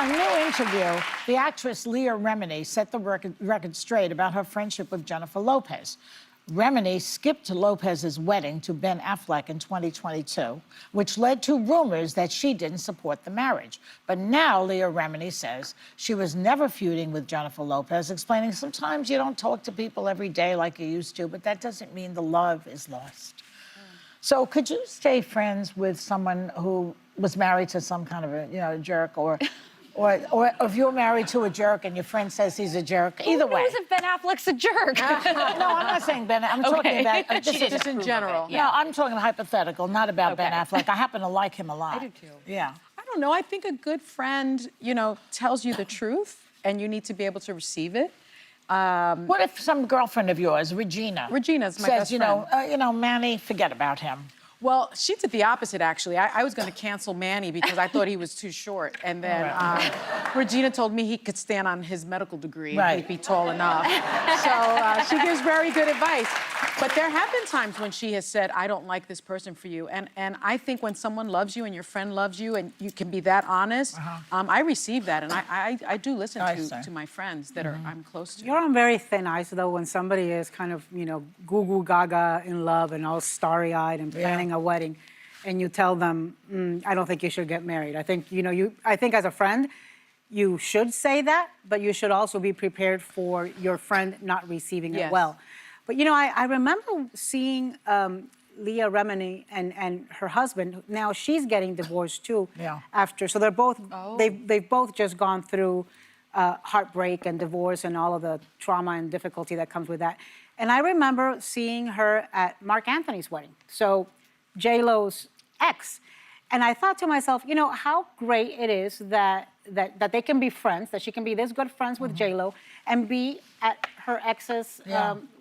a new interview, the actress Leah Remini set the record straight about her friendship with Jennifer Lopez. Remini skipped to Lopez's wedding to Ben Affleck in 2022, which led to rumors that she didn't support the marriage. But now Leah Remini says she was never feuding with Jennifer Lopez, explaining sometimes you don't talk to people every day like you used to, but that doesn't mean the love is lost. So could you stay friends with someone who was married to some kind of a, jerk, or if you're married to a jerk and your friend says he's a jerk, either way. Who knows if Ben Affleck's a jerk? No, I'm not saying Ben. I'm talking about just in general. No, I'm talking hypothetical, not about Ben Affleck. I happen to like him a lot. I do too. Yeah. I don't know. I think a good friend, tells you the truth, and you need to be able to receive it. What if some girlfriend of yours, Regina's my best friend. Manny, forget about him? Well, she did the opposite, actually. I was going to cancel Manny because I thought he was too short. And then Regina told me he could stand on his medical degree and he'd be tall enough. So she gives very good advice. But there have been times when she has said, I don't like this person for you. And I think when someone loves you and your friend loves you and you can be that honest, I receive that. And I do listen to my friends that I'm close to. You're on very thin ice, though, when somebody is kind of, goo-goo gaga in love and all starry-eyed and planning a wedding, and you tell them, I don't think you should get married. I think, I think as a friend, you should say that, but you should also be prepared for your friend not receiving it well. But, I remember seeing Leah Remini and her husband. Now she's getting divorced too. After, so they're both they've both just gone through heartbreak and divorce and all of the trauma and difficulty that comes with that. And I remember seeing her at Mark Anthony's wedding, so J-Lo's ex. And I thought to myself, how great it is that they can be friends, that she can be this good friends with J-Lo and be at her ex's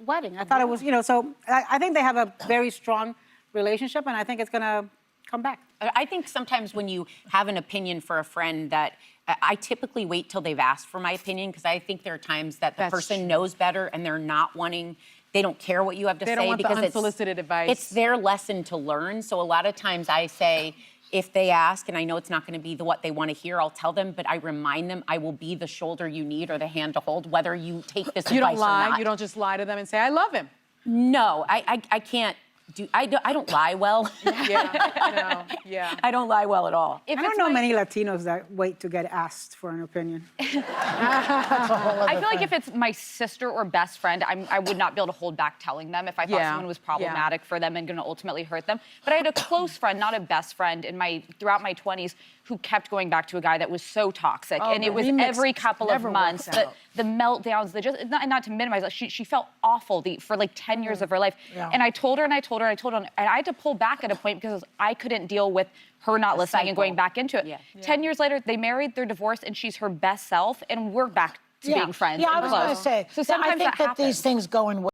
wedding. I thought it was, so I think they have a very strong relationship, and I think it's going to come back. I think sometimes when you have an opinion for a friend that I typically wait till they've asked for my opinion, because I think there are times that the person knows better and they're not wanting, they don't care what you have to say. They don't want because the unsolicited advice. It's their lesson to learn. So a lot of times I say, if they ask, and I know it's not going to be what they want to hear, I'll tell them, but I remind them I will be the shoulder you need or the hand to hold, whether you take this advice or not. You don't lie? You don't just lie to them and say, I love him? No, I can't. I don't lie well. I don't lie well at all. I don't know many Latinos that wait to get asked for an opinion. I feel like if it's my sister or best friend, I would not be able to hold back telling them if I thought someone was problematic for them and going to ultimately hurt them. But I had a close friend, not a best friend, throughout my 20s who kept going back to a guy that was so toxic. And it was every couple of months, the meltdowns, not to minimize it, she felt awful for like 10 years of her life. And I told her, and I had to pull back at a point because I couldn't deal with her not listening and going back into it. 10 years later, they married, they're divorced, and she's her best self, and we're back to being friends. Yeah, I was going to say, so sometimes I think that these things go in waves.